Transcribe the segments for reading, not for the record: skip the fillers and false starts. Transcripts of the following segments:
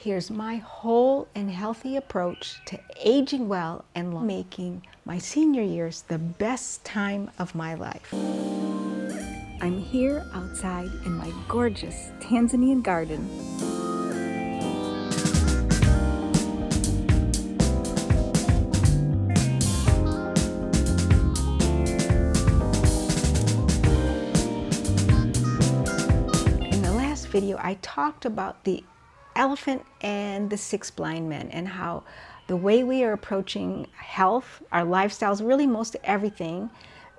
Here's my whole and healthy approach to aging well and making my senior years the best time of my life. I'm here outside in my gorgeous Tanzanian garden. In the last video, I talked about the elephant and the 6 blind men, and how the way we are approaching health, our lifestyles, really most everything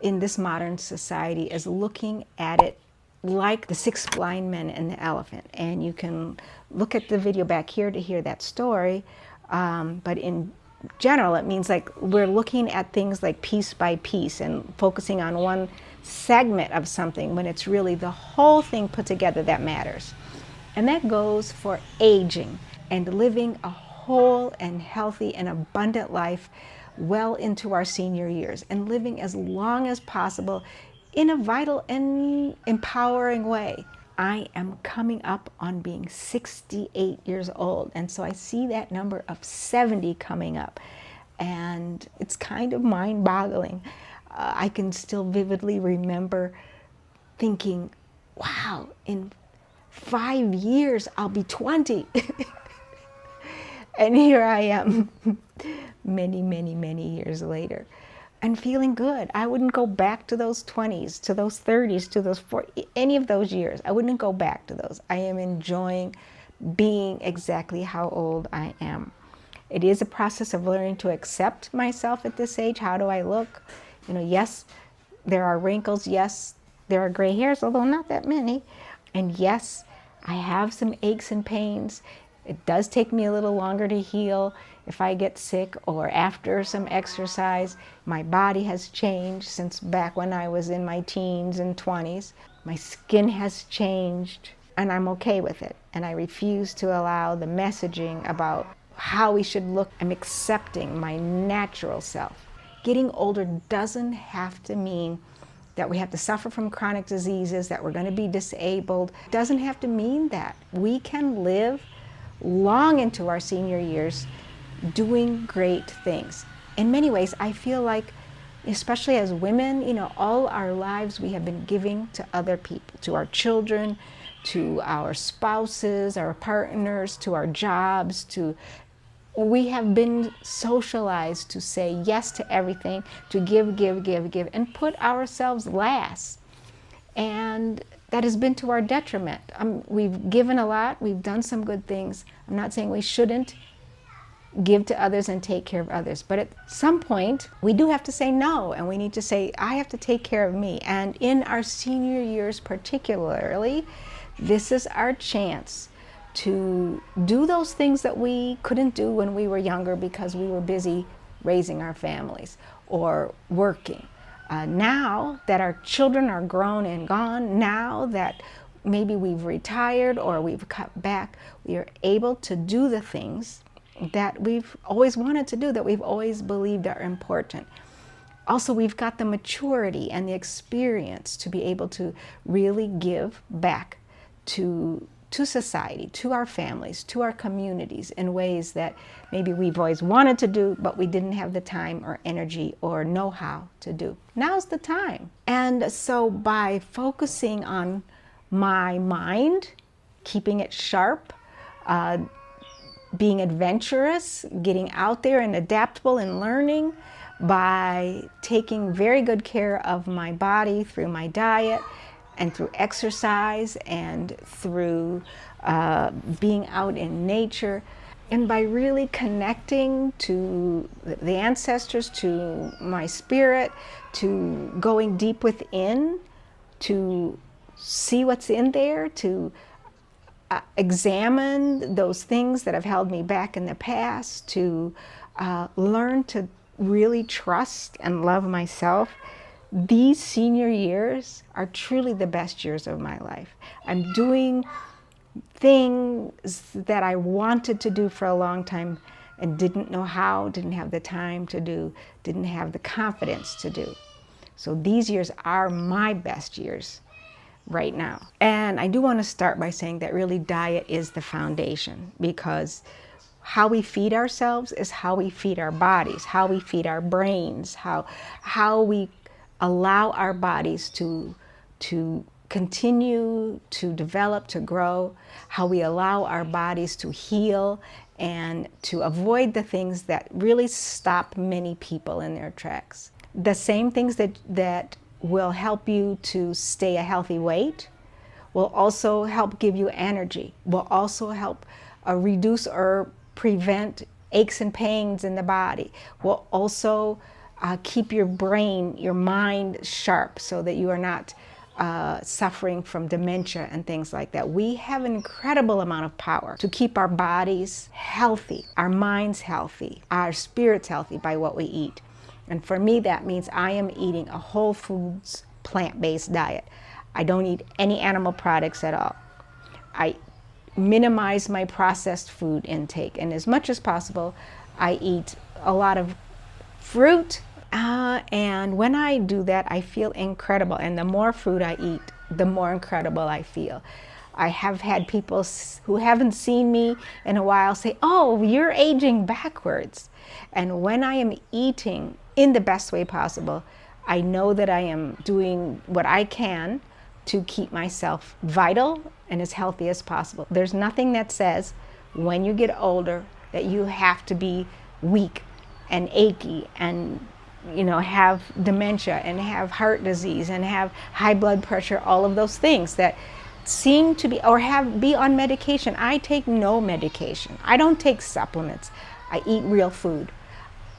in this modern society is looking at it like the 6 blind men and the elephant. And you can look at the video back here to hear that story, but in general it means like we're looking at things like piece by piece and focusing on one segment of something when it's really the whole thing put together that matters. And that goes for aging and living a whole and healthy and abundant life well into our senior years, and living as long as possible in a vital and empowering way. I am coming up on being 68 years old, and so I see that number of 70 coming up, and it's kind of mind-boggling. I can still vividly remember thinking, wow, in 5 years I'll be 20. And here I am many years later and feeling good. I wouldn't go back to those 20s, to those 30s, to those 40s, any of those years. I wouldn't go back to those. I am enjoying being exactly how old I am. It is a process of learning to accept myself at this age. How do I look? You know, yes, there are wrinkles. Yes, there are gray hairs, although not that many. And yes, I have some aches and pains. It does take me a little longer to heal if I get sick or after some exercise. My body has changed since back when I was in my teens and 20s. My skin has changed, and I'm okay with it. And I refuse to allow the messaging about how we should look. I'm accepting my natural self. Getting older doesn't have to mean that we have to suffer from chronic diseases, that we're going to be disabled. It doesn't have to mean that. We can live long into our senior years doing great things. In many ways, I feel like, especially as women, you know, all our lives we have been giving to other people, to our children, to our spouses, our partners, to our jobs, we have been socialized to say yes to everything, to give, and put ourselves last. And that has been to our detriment. We've given a lot, we've done some good things. I'm not saying we shouldn't give to others and take care of others, but at some point, we do have to say no, and we need to say, I have to take care of me. And in our senior years particularly, this is our chance to do those things that we couldn't do when we were younger because we were busy raising our families or working. Now that our children are grown and gone, now that maybe we've retired or we've cut back, we are able to do the things that we've always wanted to do, that we've always believed are important. Also, we've got the maturity and the experience to be able to really give back to society, to our families, to our communities in ways that maybe we've always wanted to do, but we didn't have the time or energy or know-how to do. Now's the time. And so by focusing on my mind, keeping it sharp, being adventurous, getting out there and adaptable and learning, by taking very good care of my body through my diet, and through exercise, and through being out in nature, and by really connecting to the ancestors, to my spirit, to going deep within, to see what's in there, to examine those things that have held me back in the past, to learn to really trust and love myself. These senior years are truly the best years of my life. I'm doing things that I wanted to do for a long time and didn't know how, didn't have the time to do, didn't have the confidence to do. So these years are my best years. right now. And I do want to start by saying that really diet is the foundation, because how we feed ourselves is how we feed our bodies, how we feed our brains, how we allow our bodies to continue to develop, to grow, how we allow our bodies to heal and to avoid the things that really stop many people in their tracks. The same things that will help you to stay a healthy weight will also help give you energy, will also help reduce or prevent aches and pains in the body, will also keep your brain, your mind sharp so that you are not suffering from dementia and things like that. We have an incredible amount of power to keep our bodies healthy, our minds healthy, our spirits healthy by what we eat. And for me, that means I am eating a whole foods, plant-based diet. I don't eat any animal products at all. I minimize my processed food intake, and as much as possible, I eat a lot of fruit. And when I do that, I feel incredible. And the more fruit I eat, the more incredible I feel. I have had people who haven't seen me in a while say, "Oh, you're aging backwards." And when I am eating in the best way possible, I know that I am doing what I can to keep myself vital and as healthy as possible. There's nothing that says when you get older that you have to be weak and achy and have dementia and have heart disease and have high blood pressure, all of those things that seem to be, or be on medication. I take no medication. I don't take supplements. I eat real food.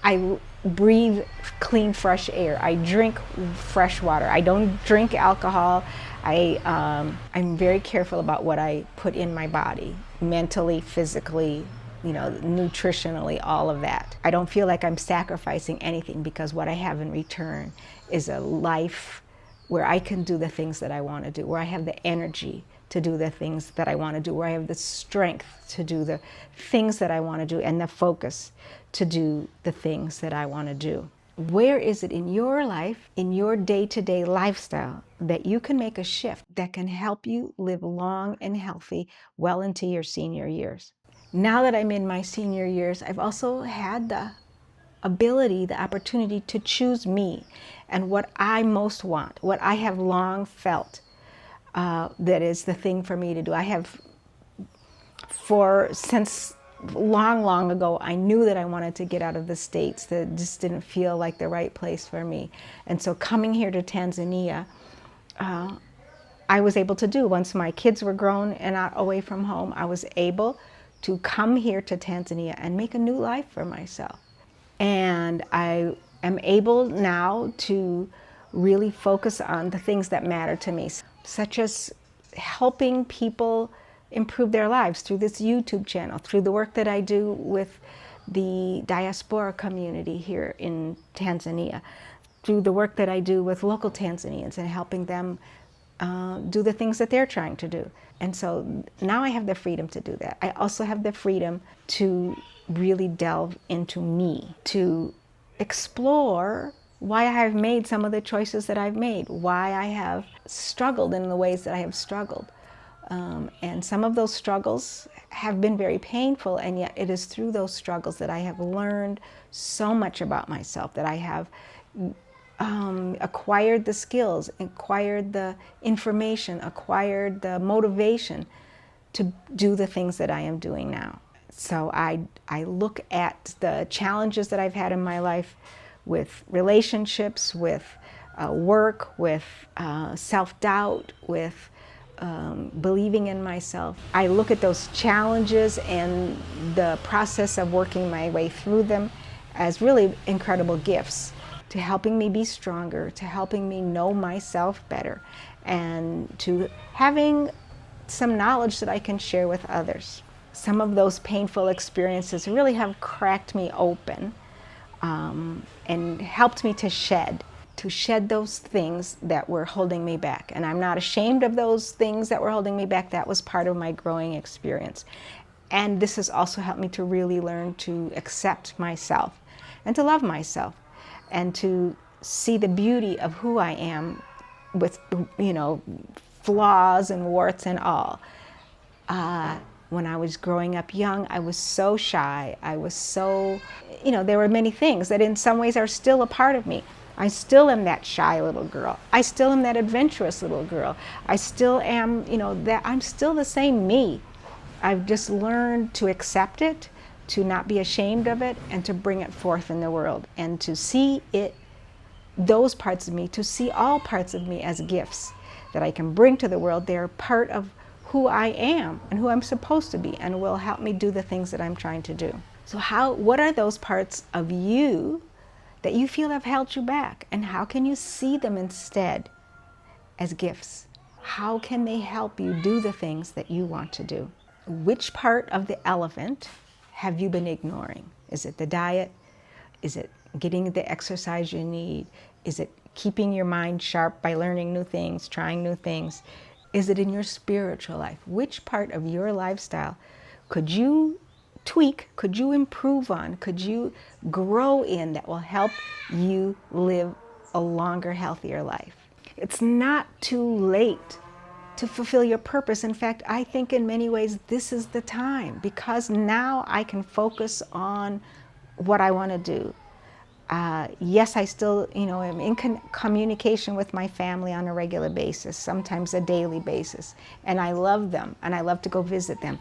I breathe clean, fresh air. I drink fresh water. I don't drink alcohol. I'm very careful about what I put in my body, mentally, physically, nutritionally, all of that. I don't feel like I'm sacrificing anything, because what I have in return is a life where I can do the things that I want to do, where I have the energy to do the things that I want to do, where I have the strength to do the things that I want to do, and the focus to do the things that I want to do. Where is it in your life, in your day-to-day lifestyle, that you can make a shift that can help you live long and healthy well into your senior years? Now that I'm in my senior years, I've also had the ability, the opportunity to choose me and what I most want, what I have long felt that is the thing for me to do. I have, since long ago, I knew that I wanted to get out of the States, that just didn't feel like the right place for me. And so coming here to Tanzania, I was able to do. Once my kids were grown and out away from home, I was able to come here to Tanzania and make a new life for myself. And I am able now to really focus on the things that matter to me, such as helping people improve their lives through this YouTube channel, through the work that I do with the diaspora community here in Tanzania, through the work that I do with local Tanzanians and helping them do the things that they're trying to do. And so now I have the freedom to do that. I also have the freedom to really delve into me, to explore why I have made some of the choices that I've made, why I have struggled in the ways that I have struggled. And some of those struggles have been very painful, and yet it is through those struggles that I have learned so much about myself, that I have acquired the skills, acquired the information, acquired the motivation to do the things that I am doing now. So I look at the challenges that I've had in my life with relationships, with work, with self-doubt, with believing in myself. I look at those challenges and the process of working my way through them as really incredible gifts to helping me be stronger, to helping me know myself better, and to having some knowledge that I can share with others. Some of those painful experiences really have cracked me open and helped me to shed those things that were holding me back. And I'm not ashamed of those things that were holding me back. That was part of my growing experience. And this has also helped me to really learn to accept myself and to love myself and to see the beauty of who I am with, flaws and warts and all. When I was growing up young, I was so shy. I was so, there were many things that in some ways are still a part of me. I still am that shy little girl. I still am that adventurous little girl. I still am, that I'm still the same me. I've just learned to accept it, to not be ashamed of it, and to bring it forth in the world, and to see it, those parts of me, to see all parts of me as gifts that I can bring to the world. They're part of who I am and who I'm supposed to be, and will help me do the things that I'm trying to do. So what are those parts of you that you feel have held you back, and how can you see them instead as gifts? How can they help you do the things that you want to do? Which part of the elephant have you been ignoring? Is it the diet? Is it getting the exercise you need? Is it keeping your mind sharp by learning new things, trying new things? Is it in your spiritual life? Which part of your lifestyle could you tweak, could you improve on, could you grow in that will help you live a longer, healthier life? It's not too late to fulfill your purpose. In fact, I think in many ways this is the time, because now I can focus on what I want to do. Yes, I still, am in communication with my family on a regular basis, sometimes a daily basis, and I love them, and I love to go visit them.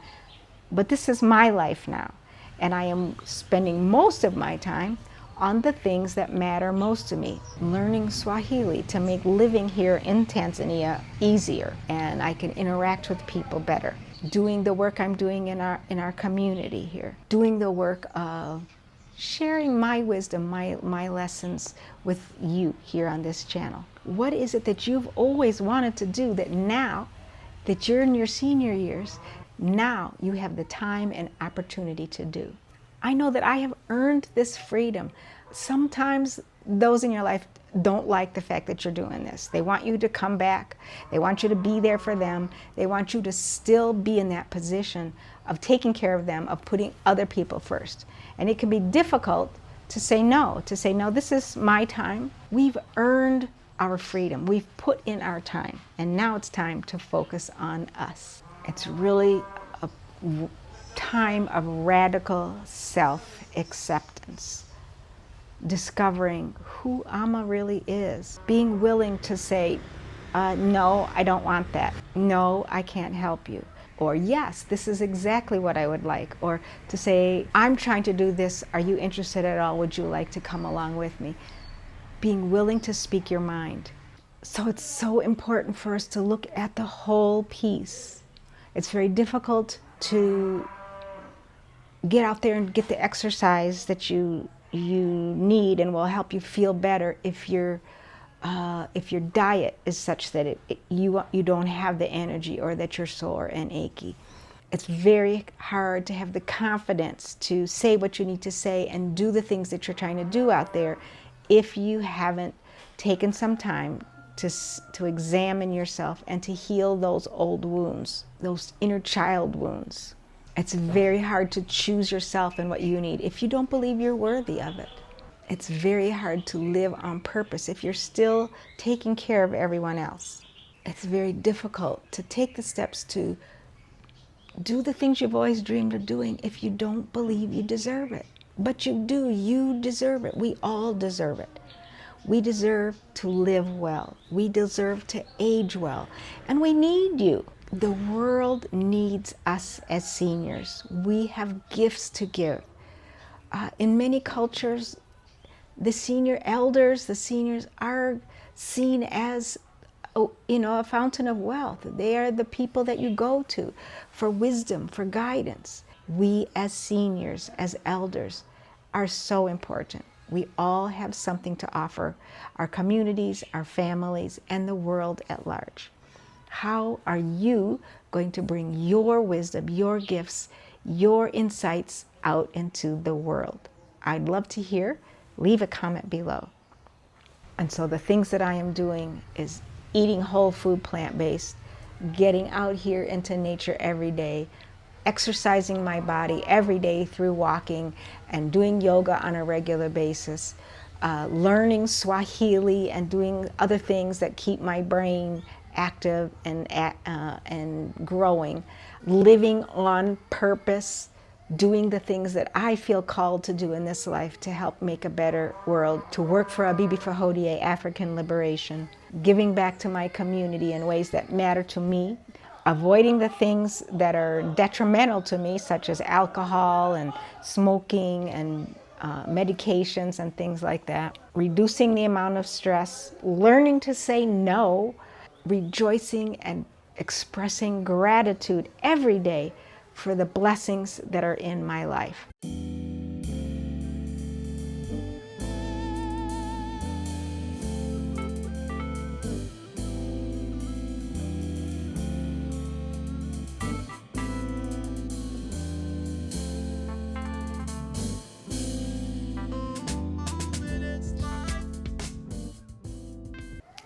But this is my life now, and I am spending most of my time on the things that matter most to me. Learning Swahili to make living here in Tanzania easier, and I can interact with people better. Doing the work I'm doing in our community here. Doing the work of sharing my wisdom, my lessons with you here on this channel. What is it that you've always wanted to do that now that you're in your senior years, now you have the time and opportunity to do? I know that I have earned this freedom. Sometimes those in your life don't like the fact that you're doing this. They want you to come back. They want you to be there for them. They want you to still be in that position of taking care of them, of putting other people first. And it can be difficult to say no, this is my time. We've earned our freedom. We've put in our time. And now it's time to focus on us. It's really a time of radical self-acceptance. Discovering who Amma really is. Being willing to say, no, I don't want that. No, I can't help you. Or yes, this is exactly what I would like. Or to say, I'm trying to do this. Are you interested at all? Would you like to come along with me? Being willing to speak your mind. So it's so important for us to look at the whole piece. It's very difficult to get out there and get the exercise that you need and will help you feel better if your diet is such that you don't have the energy, or that you're sore and achy. It's very hard to have the confidence to say what you need to say and do the things that you're trying to do out there if you haven't taken some time to examine yourself and to heal those old wounds, those inner child wounds. It's very hard to choose yourself and what you need if you don't believe you're worthy of it. It's very hard to live on purpose if you're still taking care of everyone else. It's very difficult to take the steps to do the things you've always dreamed of doing if you don't believe you deserve it. But you do, you deserve it. We all deserve it. We deserve to live well. We deserve to age well. And we need you. The world needs us as seniors. We have gifts to give. In many cultures, the senior elders, the seniors are seen as, a fountain of wealth. They are the people that you go to for wisdom, for guidance. We as seniors, as elders, are so important. We all have something to offer our communities, our families, and the world at large. How are you going to bring your wisdom, your gifts, your insights out into the world? I'd love to hear. Leave a comment below. And so the things that I am doing is eating whole food, plant-based, getting out here into nature every day, exercising my body every day through walking and doing yoga on a regular basis, learning Swahili and doing other things that keep my brain active and growing, living on purpose, doing the things that I feel called to do in this life to help make a better world, to work for Abibi Fahodie, African liberation, giving back to my community in ways that matter to me, avoiding the things that are detrimental to me, such as alcohol and smoking and medications and things like that, reducing the amount of stress, learning to say no, rejoicing and expressing gratitude every day for the blessings that are in my life.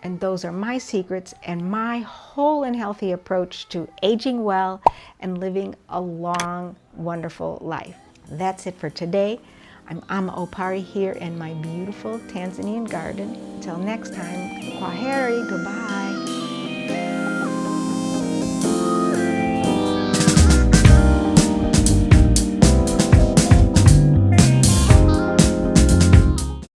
And those are my secrets and my whole and healthy approach to aging well and living a long, wonderful life. That's it for today. I'm Opare here in my beautiful Tanzanian garden. Until next time, kwaheri, goodbye.